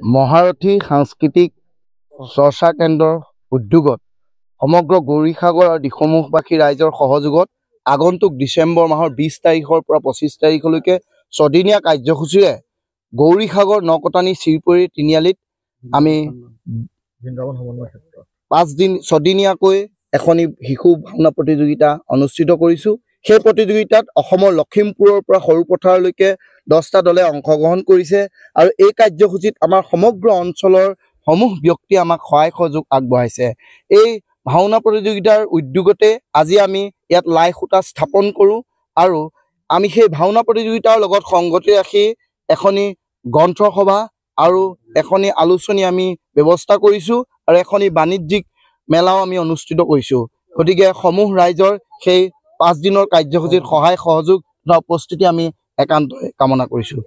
মহাৰথী সাংস্কৃতিক চৰ্চা কেন্দ্ৰৰ উদ্যোগত সমগ্ৰ গৌৰীসাগৰ আৰু দিখৌমুখবাসী ৰাইজৰ সহযোগত আগন্তুক ডিচেম্বৰ মাহৰ 20 তাৰিখৰ পৰা 25 তাৰিখলৈকে ছদিনীয়া কাৰ্যসূচীৰে গৌৰীসাগৰ নকটানী চিৰপৰি তিনিআলিত আমি ছদিনীয়াকৈ এখনি শিশু ভাওনা প্ৰতিযোগিতা অনুষ্ঠিত কৰিছোঁ। সেই প্ৰতিযোগিতাত অসমৰ লখিমপুৰৰ পৰা সৰুপথাৰলৈকে 10টা দলে অংশগ্ৰহণ কৰিছে আৰু এই কাৰ্যসূচীত আমাৰ সমগ্ৰ অঞ্চলৰ সমূহ ব্যক্তি আমাক সহায় সহযোগ আগবঢ়াইছে। এই ভাওনা প্ৰতিযোগিতাৰ উদ্যোগতে আজি আমি ইয়াত লাই খুঁটা স্থাপন কৰোঁ আৰু আমি সেই ভাওনা প্ৰতিযোগিতাৰ লগত সংগতি ৰাখি এখনি গ্ৰন্থসভা আৰু এখনি আলোচনী আমি ব্যৱস্থা কৰিছোঁ আৰু এখনি বাণিজ্যিক মেলাও আমি অনুষ্ঠিত কৰিছোঁ। গতিকে সমূহ ৰাইজৰ সেই 5 দিনৰ কাৰ্যসূচীত সহায় সহযোগ বা উপস্থিতি আমি একান্তই কামনা কৰিছোঁ।